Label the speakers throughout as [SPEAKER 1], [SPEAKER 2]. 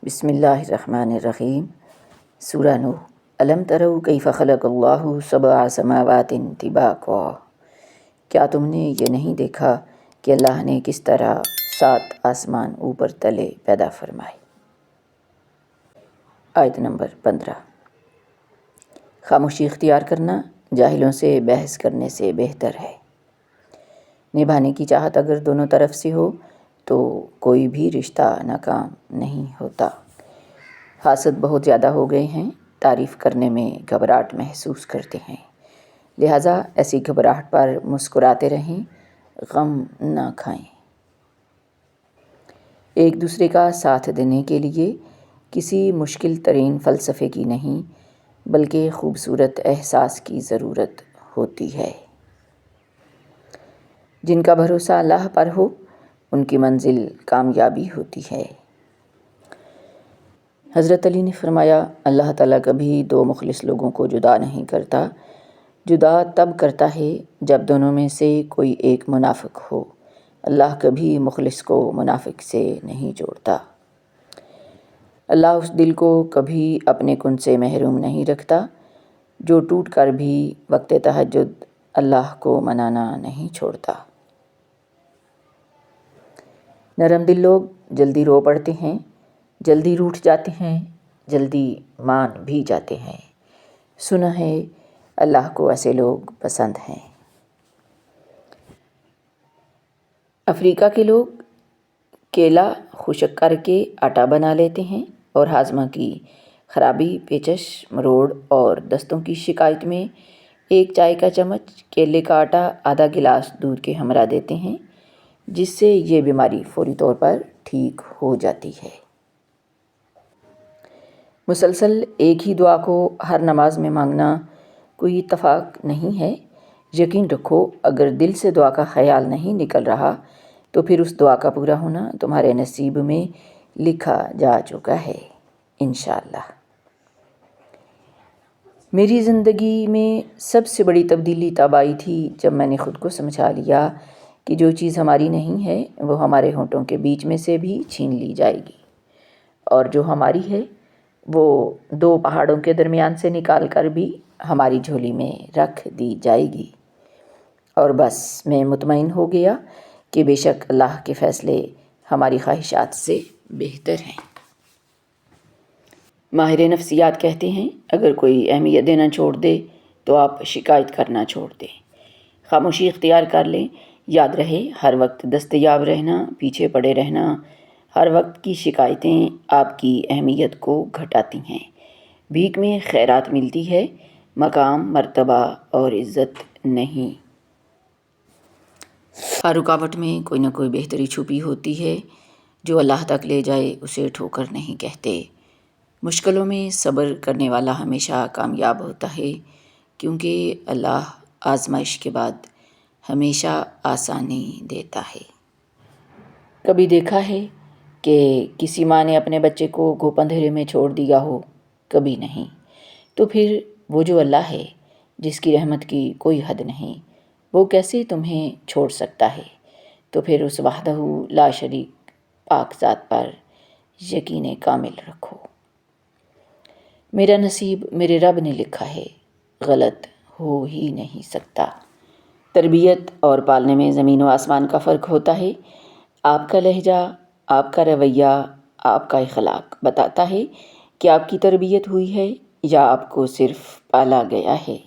[SPEAKER 1] بسم اللہ الرحمن الرحیم۔ سورہ نوح۔ الم تروا کیف خلق اللہ سبع سماوات طباقا، کیا تم نے یہ نہیں دیکھا کہ اللہ نے کس طرح 7 آسمان اوپر تلے پیدا فرمائے۔ آیت نمبر 15۔ خاموشی اختیار کرنا جاہلوں سے بحث کرنے سے بہتر ہے۔ نبھانے کی چاہت اگر دونوں طرف سے ہو تو کوئی بھی رشتہ ناکام نہیں ہوتا۔ حاسد بہت زیادہ ہو گئے ہیں، تعریف کرنے میں گھبراہٹ محسوس کرتے ہیں، لہٰذا ایسی گھبراہٹ پر مسکراتے رہیں، غم نہ کھائیں۔ ایک دوسرے کا ساتھ دینے کے لیے کسی مشکل ترین فلسفے کی نہیں بلکہ خوبصورت احساس کی ضرورت ہوتی ہے۔ جن کا بھروسہ اللہ پر ہو ان کی منزل کامیابی ہوتی ہے۔ حضرت علی نے فرمایا، اللہ تعالیٰ کبھی 2 مخلص لوگوں کو جدا نہیں کرتا، جدا تب کرتا ہے جب دونوں میں سے کوئی ایک منافق ہو۔ اللہ کبھی مخلص کو منافق سے نہیں جوڑتا۔ اللہ اس دل کو کبھی اپنے کن سے محروم نہیں رکھتا جو ٹوٹ کر بھی وقت تہجد اللہ کو منانا نہیں چھوڑتا۔ نرم دل لوگ جلدی رو پڑتے ہیں، جلدی روٹھ جاتے ہیں، جلدی مان بھی جاتے ہیں۔ سنا ہے اللہ کو ایسے لوگ پسند ہیں۔ افریقہ کے لوگ کیلا خشک کر کے آٹا بنا لیتے ہیں اور ہاضمہ کی خرابی، پیچش، مروڑ اور دستوں کی شکایت میں 1 چائے کا چمچ کیلے کا آٹا آدھا گلاس دودھ کے ہمراہ دیتے ہیں، جس سے یہ بیماری فوری طور پر ٹھیک ہو جاتی ہے۔ مسلسل ایک ہی دعا کو ہر نماز میں مانگنا کوئی اتفاق نہیں ہے۔ یقین رکھو اگر دل سے دعا کا خیال نہیں نکل رہا تو پھر اس دعا کا پورا ہونا تمہارے نصیب میں لکھا جا چکا ہے انشاءاللہ۔ میری زندگی میں سب سے بڑی تبدیلی تب آئی تھی جب میں نے خود کو سمجھا لیا کہ جو چیز ہماری نہیں ہے وہ ہمارے ہونٹوں کے بیچ میں سے بھی چھین لی جائے گی، اور جو ہماری ہے وہ 2 پہاڑوں کے درمیان سے نکال کر بھی ہماری جھولی میں رکھ دی جائے گی۔ اور بس میں مطمئن ہو گیا کہ بے شک اللہ کے فیصلے ہماری خواہشات سے بہتر ہیں۔ ماہر نفسیات کہتے ہیں اگر کوئی اہمیت دینا چھوڑ دے تو آپ شکایت کرنا چھوڑ دیں، خاموشی اختیار کر لیں۔ یاد رہے ہر وقت دستیاب رہنا، پیچھے پڑے رہنا، ہر وقت کی شکایتیں آپ کی اہمیت کو گھٹاتی ہیں۔ بھیک میں خیرات ملتی ہے، مقام، مرتبہ اور عزت نہیں۔ ہر رکاوٹ میں کوئی نہ کوئی بہتری چھپی ہوتی ہے، جو اللہ تک لے جائے اسے ٹھوکر نہیں کہتے۔ مشکلوں میں صبر کرنے والا ہمیشہ کامیاب ہوتا ہے، کیونکہ اللہ آزمائش کے بعد ہمیشہ آسانی دیتا ہے۔ کبھی دیکھا ہے کہ کسی ماں نے اپنے بچے کو گھوپ اندھیرے میں چھوڑ دیا ہو؟ کبھی نہیں۔ تو پھر وہ جو اللہ ہے جس کی رحمت کی کوئی حد نہیں، وہ کیسے تمہیں چھوڑ سکتا ہے؟ تو پھر اس وحدہ لا شریک پاک ذات پر یقین کامل رکھو۔ میرا نصیب میرے رب نے لکھا ہے، غلط ہو ہی نہیں سکتا۔ تربیت اور پالنے میں زمین و آسمان کا فرق ہوتا ہے۔ آپ کا لہجہ، آپ کا رویہ، آپ کا اخلاق بتاتا ہے کہ آپ کی تربیت ہوئی ہے یا آپ کو صرف پالا گیا ہے۔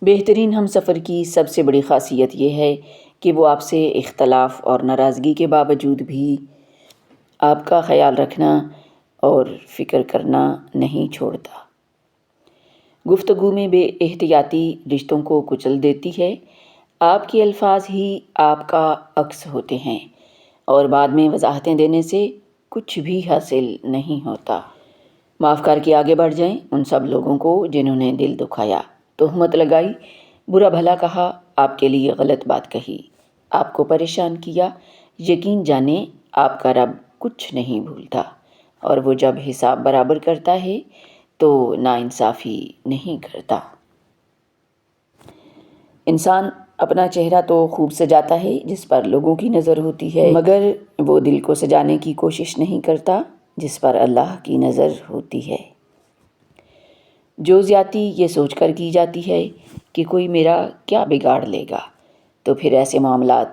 [SPEAKER 1] بہترین ہم سفر کی سب سے بڑی خاصیت یہ ہے کہ وہ آپ سے اختلاف اور ناراضگی کے باوجود بھی آپ کا خیال رکھنا اور فکر کرنا نہیں چھوڑتا۔ گفتگو میں بے احتیاطی رشتوں کو کچل دیتی ہے۔ آپ کے الفاظ ہی آپ کا عکس ہوتے ہیں اور بعد میں وضاحتیں دینے سے کچھ بھی حاصل نہیں ہوتا۔ معاف کر کے آگے بڑھ جائیں ان سب لوگوں کو جنہوں نے دل دکھایا، تہمت لگائی، برا بھلا کہا، آپ کے لیے غلط بات کہی، آپ کو پریشان کیا۔ یقین جانیں آپ کا رب کچھ نہیں بھولتا، اور وہ جب حساب برابر کرتا ہے تو ناانصافی نہیں کرتا۔ انسان اپنا چہرہ تو خوب سجاتا ہے جس پر لوگوں کی نظر ہوتی ہے، مگر وہ دل کو سجانے کی کوشش نہیں کرتا جس پر اللہ کی نظر ہوتی ہے۔ جو زیادتی یہ سوچ کر کی جاتی ہے کہ کوئی میرا کیا بگاڑ لے گا، تو پھر ایسے معاملات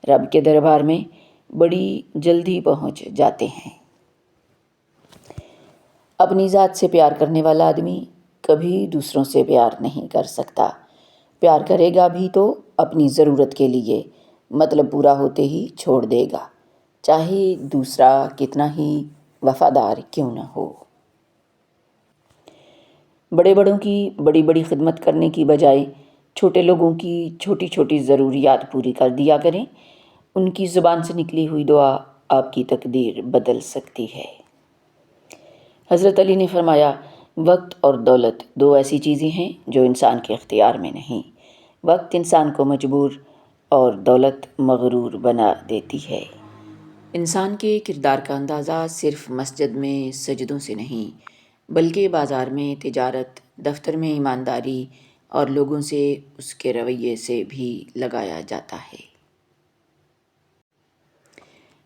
[SPEAKER 1] رب کے دربار میں بڑی جلدی پہنچ جاتے ہیں۔ اپنی ذات سے پیار کرنے والا آدمی کبھی دوسروں سے پیار نہیں کر سکتا۔ پیار کرے گا بھی تو اپنی ضرورت کے لیے، مطلب پورا ہوتے ہی چھوڑ دے گا، چاہے دوسرا کتنا ہی وفادار کیوں نہ ہو۔ بڑے بڑوں کی بڑی بڑی خدمت کرنے کی بجائے چھوٹے لوگوں کی چھوٹی چھوٹی ضروریات پوری کر دیا کریں۔ ان کی زبان سے نکلی ہوئی دعا آپ کی تقدیر بدل سکتی ہے۔ حضرت علی نے فرمایا، وقت اور دولت دو ایسی چیزیں ہیں جو انسان کے اختیار میں نہیں۔ وقت انسان کو مجبور اور دولت مغرور بنا دیتی ہے۔ انسان کے کردار کا اندازہ صرف مسجد میں سجدوں سے نہیں، بلکہ بازار میں تجارت، دفتر میں ایمانداری اور لوگوں سے اس کے رویے سے بھی لگایا جاتا ہے۔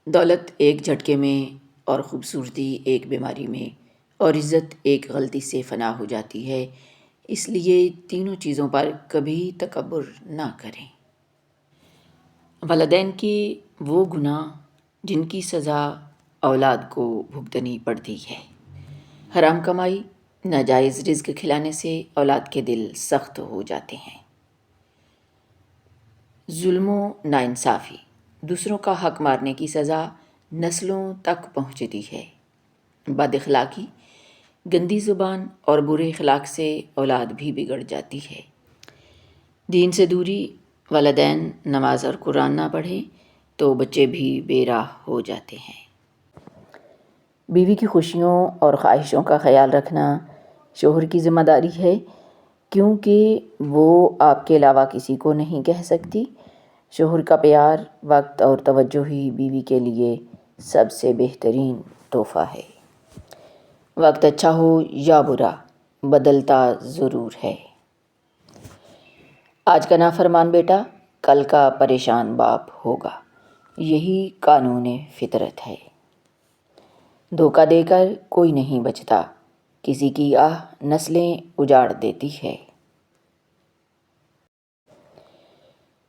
[SPEAKER 1] دولت ایک جھٹکے میں اور خوبصورتی ایک بیماری میں اور عزت ایک غلطی سے فنا ہو جاتی ہے، اس لیے تینوں چیزوں پر کبھی تکبر نہ کریں۔ والدین کے وہ گناہ جن کی سزا اولاد کو بھگتنی پڑتی ہے۔ حرام کمائی، ناجائز رزق کھلانے سے اولاد کے دل سخت ہو جاتے ہیں۔ ظلم و ناانصافی، دوسروں کا حق مارنے کی سزا نسلوں تک پہنچتی ہے۔ بد اخلاقی، گندی زبان اور برے اخلاق سے اولاد بھی بگڑ جاتی ہے۔ دین سے دوری، والدین نماز اور قرآن نہ پڑھیں تو بچے بھی بے راہ ہو جاتے ہیں۔ بیوی کی خوشیوں اور خواہشوں کا خیال رکھنا شوہر کی ذمہ داری ہے، کیونکہ وہ آپ کے علاوہ کسی کو نہیں کہہ سکتی۔ شوہر کا پیار، وقت اور توجہ ہی بیوی کے لیے سب سے بہترین تحفہ ہے۔ وقت اچھا ہو یا برا، بدلتا ضرور ہے۔ آج کا نافرمان بیٹا کل کا پریشان باپ ہوگا، یہی قانون فطرت ہے۔ دھوکہ دے کر کوئی نہیں بچتا، کسی کی آہ نسلیں اجاڑ دیتی ہے۔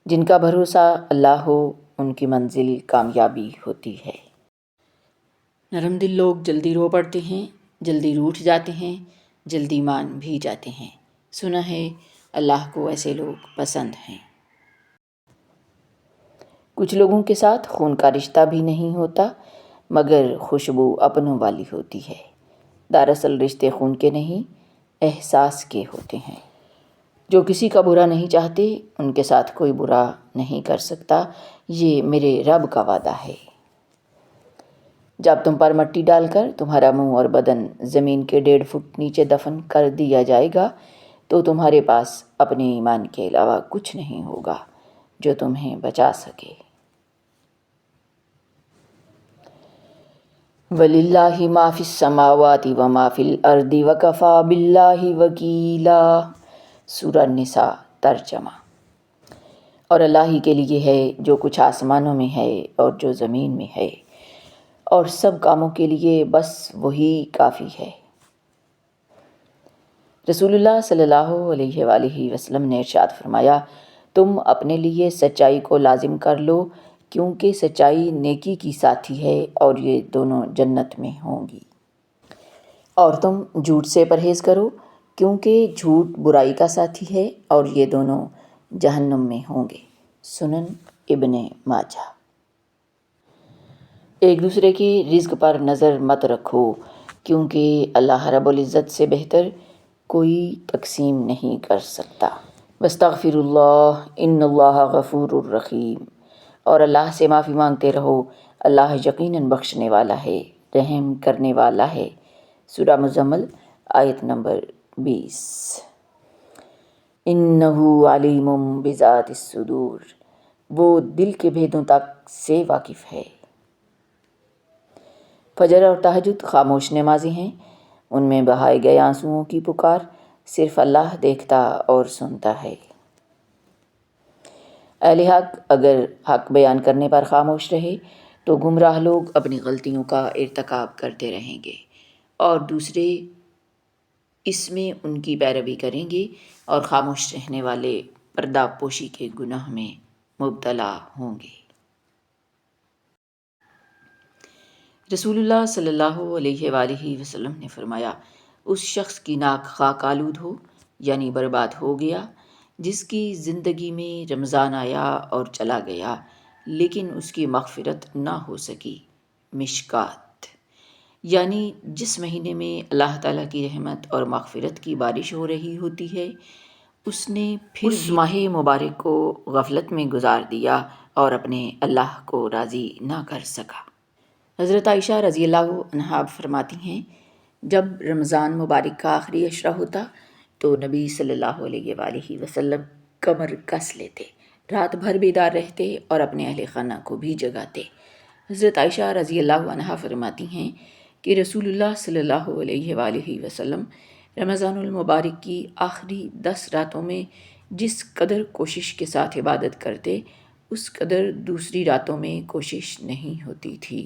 [SPEAKER 1] جن کا بھروسہ اللہ ہو ان کی منزل کامیابی ہوتی ہے۔ نرم دل لوگ جلدی رو پڑتے ہیں، جلدی روٹھ جاتے ہیں، جلدی مان بھی جاتے ہیں۔ سنا ہے اللہ کو ایسے لوگ پسند ہیں۔ کچھ لوگوں کے ساتھ خون کا رشتہ بھی نہیں ہوتا، مگر خوشبو اپنوں والی ہوتی ہے۔ دراصل رشتے خون کے نہیں، احساس کے ہوتے ہیں۔ جو کسی کا برا نہیں چاہتے ان کے ساتھ کوئی برا نہیں کر سکتا، یہ میرے رب کا وعدہ ہے۔ جب تم پر مٹی ڈال کر تمہارا منہ اور بدن زمین کے 1.5 فٹ نیچے دفن کر دیا جائے گا تو تمہارے پاس اپنے ایمان کے علاوہ کچھ نہیں ہوگا جو تمہیں بچا سکے۔ وَلِلَّهِ مَا فِي السَّمَاوَاتِ وَمَا فِي الْأَرْضِ وَكَفَى بِاللَّهِ وَكِيلًا۔ سورہ النساء ترجمہ۔ اور اللہ ہی کے لیے ہے جو کچھ آسمانوں میں ہے اور جو زمین میں ہے، اور سب کاموں کے لیے بس وہی کافی ہے۔ رسول اللہ صلی اللہ علیہ وآلہ وسلم نے ارشاد فرمایا، تم اپنے لیے سچائی کو لازم کر لو، کیونکہ سچائی نیکی کی ساتھی ہے اور یہ دونوں جنت میں ہوں گی۔ اور تم جھوٹ سے پرہیز کرو، کیونکہ جھوٹ برائی کا ساتھی ہے اور یہ دونوں جہنم میں ہوں گے۔ سنن ابن ماجہ۔ ایک دوسرے کے رزق پر نظر مت رکھو، کیونکہ اللہ رب العزت سے بہتر کوئی تقسیم نہیں کر سکتا۔ واستغفر اللہ ان اللہ غفور الرحیم۔ اور اللہ سے معافی مانگتے رہو، اللہ یقیناً بخشنے والا ہے، رحم کرنے والا ہے۔ سورہ مزمل آیت نمبر 20۔ انہ علیم بذات الصدور، وہ دل کے بھیدوں تک سے واقف ہے۔ فجر اور تہجد خاموش نمازی ہیں، ان میں بہائے گئے آنسوؤں کی پکار صرف اللہ دیکھتا اور سنتا ہے۔ اہل حق اگر حق بیان کرنے پر خاموش رہے تو گمراہ لوگ اپنی غلطیوں کا ارتکاب کرتے رہیں گے اور دوسرے اس میں ان کی پیروی کریں گے اور خاموش رہنے والے پردہ پوشی کے گناہ میں مبتلا ہوں گے۔ رسول اللہ صلی اللہ علیہ وآلہ وسلم نے فرمایا، اس شخص کی ناک خاک آلود ہو یعنی برباد ہو گیا جس کی زندگی میں رمضان آیا اور چلا گیا لیکن اس کی مغفرت نہ ہو سکی۔ مشکات یعنی جس مہینے میں اللہ تعالیٰ کی رحمت اور مغفرت کی بارش ہو رہی ہوتی ہے اس نے پھر اس ماہ مبارک کو غفلت میں گزار دیا اور اپنے اللہ کو راضی نہ کر سکا۔ حضرت عائشہ رضی اللہ عنہا فرماتی ہیں، جب رمضان مبارک کا آخری عشرہ ہوتا تو نبی صلی اللہ علیہ وآلہ وسلم کمر کس لیتے، رات بھر بیدار رہتے اور اپنے اہل خانہ کو بھی جگاتے۔ حضرت عائشہ رضی اللہ عنہا فرماتی ہیں کہ رسول اللہ صلی اللہ علیہ وآلہ وسلم رمضان المبارک کی آخری 10 راتوں میں جس قدر کوشش کے ساتھ عبادت کرتے اس قدر دوسری راتوں میں کوشش نہیں ہوتی تھی۔